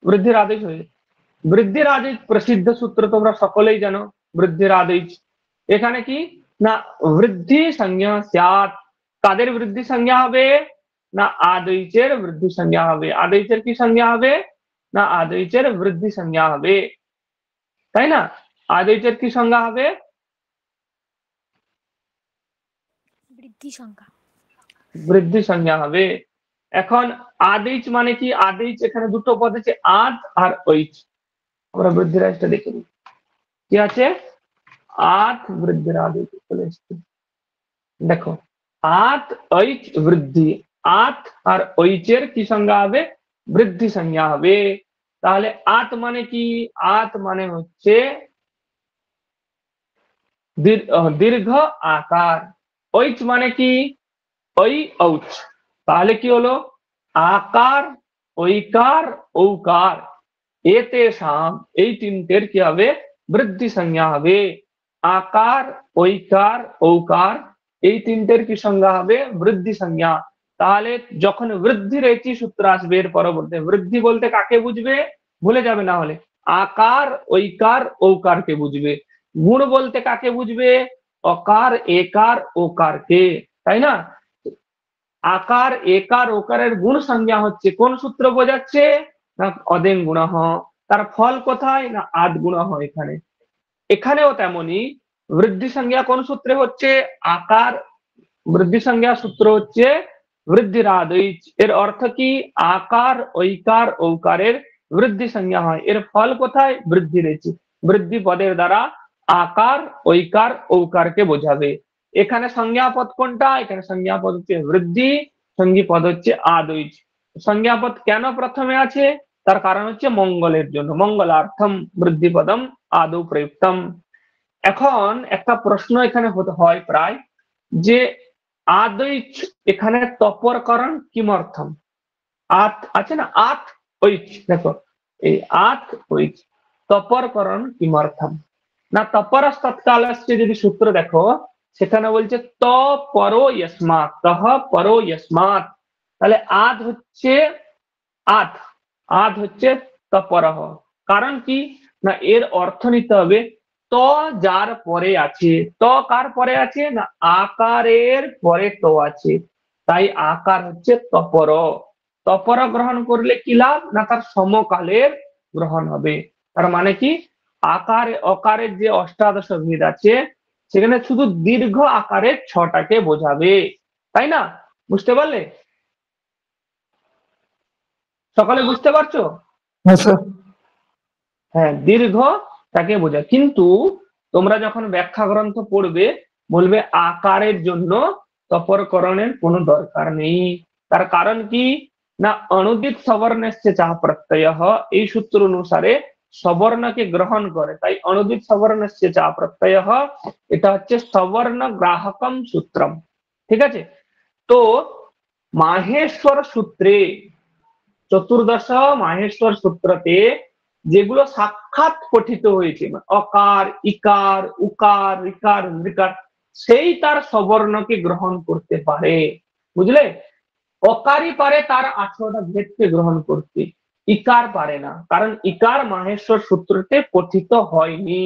বৃদ্ধির আদেশ হয়ে যায়। বৃদ্ধির আদেশ প্রসিদ্ধ সূত্র তোমরা সকলেই জানো, বৃদ্ধির আদেশ। এখানে কি না বৃদ্ধি সংজ্ঞা স্যাৎ, কাদের বৃদ্ধি সংজ্ঞা হবে না আদেশের বৃদ্ধি সংজ্ঞা হবে। আদেশের কি সংজ্ঞা হবে না আদেশের বৃদ্ধি সংজ্ঞা হবে, তাই না? আদেশের কি সংজ্ঞা হবে? বৃদ্ধি সংখ্যা। বৃদ্ধি সংজ্ঞা হবে। এখন আদেশ মানে কি? আদেশ এখানে দুটো পদ আছে, আদ আর ঐচ। আমরা বৃদ্ধির আদেশটা দেখে নিই কি আছে। আদ বৃদ্ধির আদেশ চলে এসছে, দেখো আত ঐচ বৃদ্ধি, আত আর ঐচের কি সংজ্ঞা হবে? বৃদ্ধি সংজ্ঞা হবে। তাহলে আত মানে কি? আত মানে হচ্ছে দীর্ঘ আকার। ঐচ মানে কি? ওই ঔচ। তাহলে কি হলো? আকার, ঐকার, ঔকার, এতে সাম, এই তিনটের কি হবে? বৃদ্ধি সংজ্ঞা হবে। আকার, ঐকার, ঔকার, এই তিনটের কি সংজ্ঞা হবে? বৃদ্ধি সংজ্ঞা। তাহলে যখন বৃদ্ধি রেচি সূত্র আসবে এর পরবর্তী, বৃদ্ধি বলতে কাকে বুঝবে? ভুলে যাবে না হলে, আকার, ঐকার, ঔকারকে বুঝবে। গুণ বলতে কাকে বুঝবে? অকার, একার, ওকারকে, তাই না? আকার, একার, ওকারের গুণ সংজ্ঞা হচ্ছে কোন সূত্র বোঝাচ্ছে না অদেং গুণঃ। তার ফল কোথায় না আদ গুণঃ। এখানে এখানেও তেমনি বৃদ্ধি সংজ্ঞা কোন সূত্রে হচ্ছে? আকার, বৃদ্ধি সংজ্ঞা সূত্র হচ্ছে বৃদ্ধির আদেশ। এর অর্থ কি? আকার, ঐকার, ঔকারের বৃদ্ধি সংজ্ঞা হয়। এর ফল কোথায়? বৃদ্ধি রেচি। বৃদ্ধি পদের দ্বারা আকার, ঐকার, ঔকারকে বোঝাবে। এখানে সংজ্ঞাপদ কোনটা? এখানে সংজ্ঞাপদ হচ্ছে বৃদ্ধি, সঙ্গী পদ হচ্ছে আদেশ। সংজ্ঞাপদ কেন প্রথমে আছে? তার কারণ হচ্ছে মঙ্গলের জন্য, মঙ্গলার্থম বৃদ্ধি পদম আদৌ প্রযুক্তম। এখন একটা প্রশ্ন এখানে হতে হয় প্রায়, যে আদৈচ এখানে তপরকরণ কিমর্থম? আত আছে না, আত ঐচ, দেখো এই আত ঐচ তপরকরণ কিমর্থম না তপরস তৎকালস্য যদি সূত্র দেখো, সেখানে বলছে ত পরো ইয়স্মাৎ, তহ পরো ইয়স্মাৎ। তাহলে আদ হচ্ছে আদ, আদ হচ্ছে তপরহ। কারণ কি না এর অর্থ নিতে হবে ত যার পরে আছে। ত কার পরে আছে না আকারের পরে তো আছে, তাই আকার হচ্ছে তপর। তপর গ্রহণ করলে কি লাভ না তার সমকালের গ্রহণ হবে। তার মানে কি আকার অকারের যে অষ্টাদশ ভেদ আছে সেখানে শুধু দীর্ঘ আকারের ছটাকে বোঝাবে, তাই না? বুঝতে পারলে? সকলে বুঝতে পারছো? হ্যাঁ, দীর্ঘ তাকে বোঝায়। কিন্তু তোমরা যখন ব্যাখ্যা গ্রন্থ পড়বে বলবে আকারের জন্য তপরকরণের কোনো দরকার নেই। তার কারণ কি না অনুদিত সবর্ণস্য চাহ প্রত্যয়, এই সূত্র অনুসারে সবর্ণকে গ্রহণ করে, তাই অনুদিত সবর্ণস্য চাহ প্রত্যয়, এটা হচ্ছে সবর্ণ গ্রাহকম সূত্রম। ঠিক আছে? তো মাহেশ্বর সূত্রে, চতুর্দশ মাহেশ্বর সূত্রতে যেগুলো সাক্ষাৎ পঠিত হয়েছে অকার, ইকার, উকার, ঋকার, নৃকার, সেই তার সবর্ণকে গ্রহণ করতে পারে। বুঝলে? অকারই পারে তার 18টা ভেদকে গ্রহণ করতে, ইকার পারে না, কারণ ইকার মাহেশ্বর সূত্রতে পঠিত হয়নি।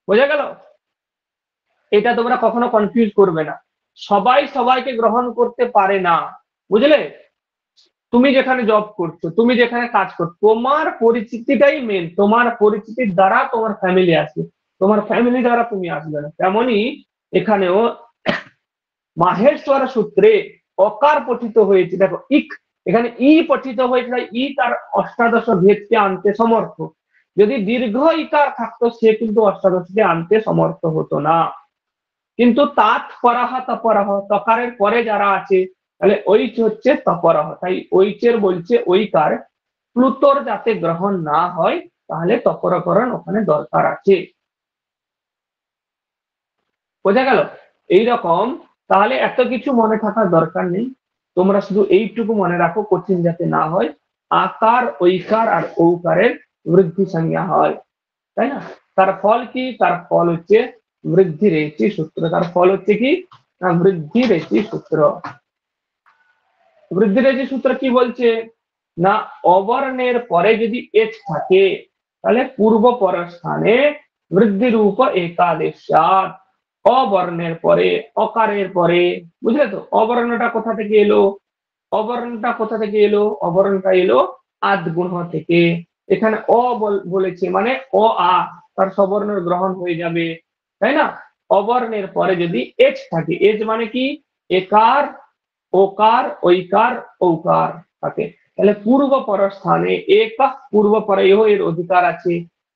বোঝা গেল? এটা তোমরা কখনো কনফিউজ করবে না। সবাই সবাইকে গ্রহণ করতে পারে না, বুঝলে? তুমি যেখানে জব করছো, তুমি যেখানে কাজ করছো, তোমার পরিচিতিটাই মেন। তোমার পরিচিতির দ্বারা তোমার ফ্যামিলি আসবে, তোমার ফ্যামিলি দ্বারা তুমি আসবে না। তেমনি এখানেও মাহেশ্বর সূত্রে অকার পঠিত হয়েছে, দেখো ইক, এখানে ই পঠিত হয়েছে, ই তার অষ্টাদশ ভেদকে আনতে সমর্থ। যদি দীর্ঘ ইকার থাকতো সে কিন্তু অষ্টাদশকে আনতে সমর্থ হতো না। কিন্তু তাৎ পরাহ তপরাহ, তকারের পরে যারা আছে তাহলে ঐচ হচ্ছে তপরাহ, তাই ঐচের বলছে ঐকার প্লুতোর যাতে গ্রহণ না হয়, তাহলে তপরকরণ ওখানে দরকার আছে। বোঝা গেল? এইরকম। তাহলে এত কিছু মনে থাকার দরকার নেই, তোমরা শুধু এইটুকু মনে রাখো, কঠিন যাতে না হয়, আকার, ঐকার আর ঔকারের বৃদ্ধি সংজ্ঞা হয়, তাই না? তার ফল কি? তার ফল হচ্ছে বৃদ্ধি রেচি সূত্র। তার ফল হচ্ছে কি না বৃদ্ধি রেচি সূত্র। বৃদ্ধি রেচি সূত্র কি বলছে না অবর্ণের পরে যদি এচ থাকে তাহলে পূর্বপর স্থানে বৃদ্ধি রূপ একাদেশাৎ। অবর্ণের পরে অকারের পরে, বুঝলে তো অবর্ণটা কোথা থেকে এলো? অবর্ণটা কোথা থেকে এলো? অবর্ণটা এলো আদগুণ থেকে। এখানে বলেছে মানে অ আ, তার সবর্ণের গ্রহণ হয়ে যাবে, তাই না? অবর্ণের পরে যদি এচ থাকে, এচ মানে কি? একার, ওকার, ঐকার, ঔকার থাকে। তাহলে পূর্বপর স্থানে এক পূর্বপরে এর অধিকার আছে।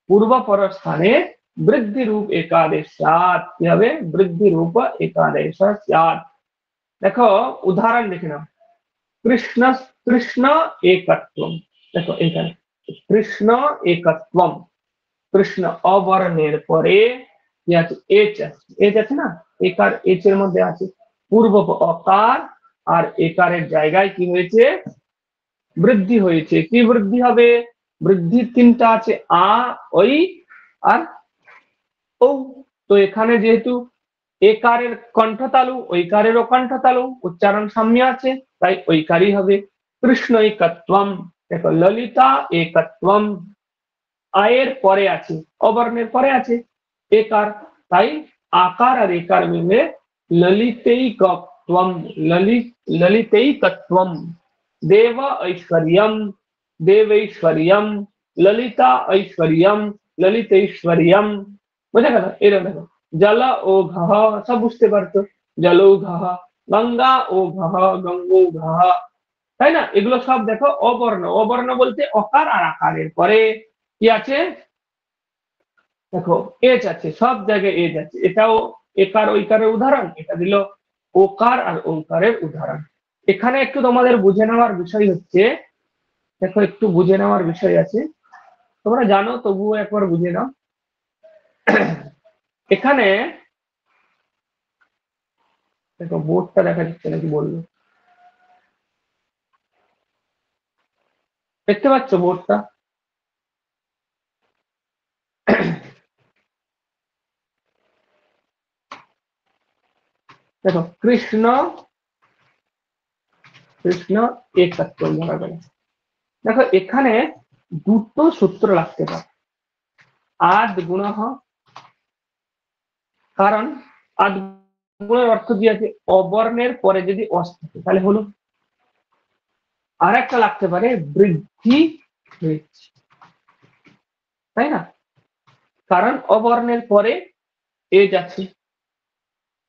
পূর্বপর স্থানে বৃদ্ধি রূপ একাদেশাৎ কি হবে? বৃদ্ধি রূপ একাদেশাৎ। দেখো উদাহরণ দেখে নাও। কৃষ্ণ, কৃষ্ণ একত্বম। দেখো এখানে কৃষ্ণ একত্বম, কৃষ্ণ অবর্ণের পরে কি আছে? এচ আছে, এচ আছে না? একার এচ এর মধ্যে আছে পূর্ব অকার, আর একারের জায়গায় কি হয়েছে? বৃদ্ধি হয়েছে। কি বৃদ্ধি হবে? বৃদ্ধি তিনটা আছে, আ, ওই আর ও। তো এখানে যেহেতু একারের কণ্ঠতালু, ঐকারেরও কণ্ঠতালু, উচ্চারণ সাম্য আছে, তাই ঐকারই হবে। কৃষ্ণ একত্বম। দেখো ললিতা একত্বম, আয়ের পরে আছে, অবর্ণের পরে আছে একার, তাই আকার আর একার মিলে ললিতৈকত্বম, ললিতৈকত্বম। দেব ঐশ্বর্যম, দেবৈশ্বর্যম, ললিতা ঐশ্বর্যম, ললিতৈশ্বর্যম। বোঝা গেল? এরকম দেখো জল ও ঘহ, সব বুঝতে পারছো, জল ও ঘহ, গঙ্গা ও ঘহ, গঙ্গো ঘহ, তাই না? এগুলো সব দেখো অবর্ণ। অবর্ণ বলতে অকার আর আকারের পরে কি আছে? দেখো এজ আছে, সব জায়গায় এজ আছে। এটাও একার ঐকারের উদাহরণ, এটা দিল ওকার আর ওকারের উদাহরণ। এখানে একটু তোমাদের বুঝে নেওয়ার বিষয় হচ্ছে, দেখো একটু বুঝে নেওয়ার বিষয় আছে, তোমরা জানো তবুও একবার বুঝে নাও। এখানে দেখো বোর্ডটা দেখা যাচ্ছে নাকি বললো, দেখতে পাচ্ছ বোর্ডটা? দেখো কৃষ্ণ, কৃষ্ণ একত্ব ধরা গেল। দেখো এখানে দুটো সূত্র লাগতে পারে। আদ গুণ, কারণ আদ গুণের অর্থ কি আছে? অবর্ণের পরে যদি অস থাকে তাহলে হলো। আর একটা লাগতে পারে বৃদ্ধি হয়েছে, তাই না? কারণ অবর্ণের পরে এজ আছে।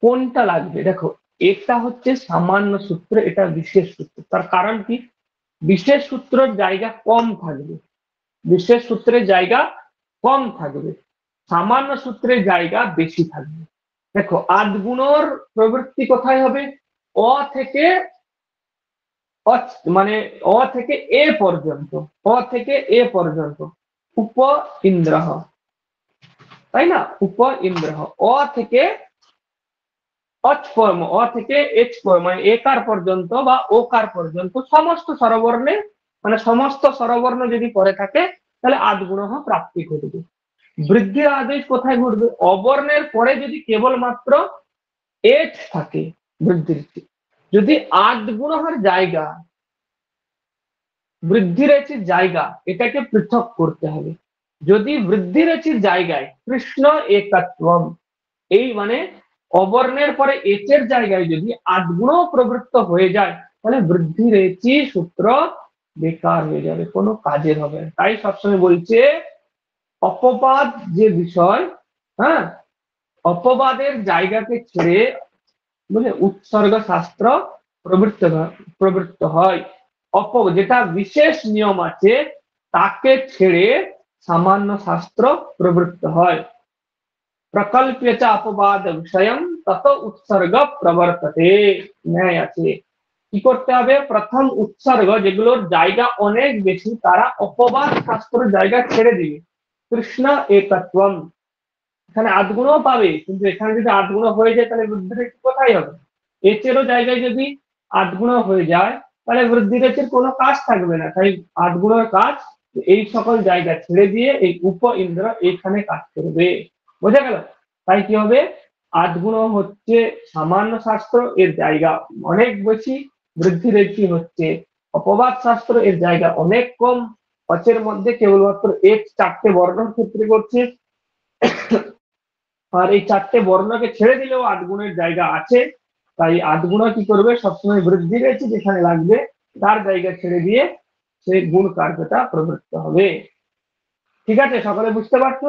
কোনটা লাগবে? দেখো এটা হচ্ছে সামান্য সূত্র, এটা বিশেষ সূত্র। তার কারণ কি? বিশেষ সূত্রের জায়গা কম থাকবে, বিশেষ সূত্রের জায়গা কম থাকবে, সামান্য সূত্রের জায়গা বেশি থাকবে। দেখো আদগুণর প্রবৃত্তি কোথায় হবে? অ থেকে মানে অ থেকে এ পর্যন্ত, অ থেকে এ পর্যন্ত উপ ইন্দ্রহ, তাই না? উপ ইন্দ্রহ। অ থেকে অচ পর্ম, অ থেকে এচ পর্ম মানে একার পর্যন্ত বা ওকার পর্যন্ত সমস্ত স্বরবর্ণে, মানে সমস্ত স্বরবর্ণ যদি পরে থাকে তাহলে আদগুণহ প্রাপ্তি ঘটবে। বৃদ্ধির আদেশ কোথায় ঘটবে? অবর্ণের পরে যদি কেবলমাত্র এচ থাকে বৃদ্ধির, যদি আদগুণহর জায়গা, বৃদ্ধিরেচির জায়গা, এটাকে পৃথক করতে হবে। যদি বৃদ্ধিরেচির জায়গায় কৃষ্ণ একত্বম, এই মানে অবর্ণের পরে এচের জায়গায় যদি আদগুণ প্রবৃত্ত হয়ে যায় তাহলে বৃদ্ধিরেচি সূত্র বেকার হয়ে যাবে, কোনো কাজের হবে না। তাই সবসময় বলছে অপবাদ যে বিষয়, হ্যাঁ, অপবাদের জায়গাকে ছেড়ে বুঝলে উৎসর্গ শাস্ত্র প্রবৃত্ত প্রবৃত্ত হয়। যেটা বিশেষ নিয়ম আছে তাকে ছেড়ে সামান্য শাস্ত্র প্রবৃত্ত হয়। প্রকল্প্যচ অপবাদ বিষয়ম তত উৎসর্গ প্রবর্ততে। ন্যায় আছে। কি করতে হবে? প্রথম উৎসর্গ যেগুলোর জায়গা অনেক বেশি, তারা অপবাদ শাস্ত্র জায়গা ছেড়ে দিবে। কৃষ্ণ একত্বম, এখানে আধগুণও পাবে, কিন্তু এখানে যদি আধগুণ হয়ে যায় তাহলে বৃদ্ধির কোথায় হবে? এচেরও জায়গায় যদি আধগুণ হয়ে যায় তাহলে বৃদ্ধির কোনো কাজ থাকবে না। তাই আধগুণের কাজ এই সকল জায়গা ছেড়ে দিয়ে এই উপ ইন্দ্র এইখানে কাজ করবে। বোঝা গেল? তাই কি হবে? আধগুণ হচ্ছে সামান্য শাস্ত্র, এর জায়গা অনেক বেশি, বৃদ্ধির হচ্ছে অপবাদ শাস্ত্র এর জায়গা অনেক কম, অচের মধ্যে কেবলমাত্র এক 4টে বর্ণর ক্ষেত্রে করছে, আর এই 4টে বর্ণকে ছেড়ে দিলেও 8 গুণের জায়গা আছে। তাই 8 গুণ কি করবে, সবসময় বৃদ্ধি রয়েছে, যেখানে লাগবে তার জায়গা ছেড়ে দিয়ে সেই গুণ কার্যটা প্রবৃত্ত হবে। ঠিক আছে, সকলে বুঝতে পারছো?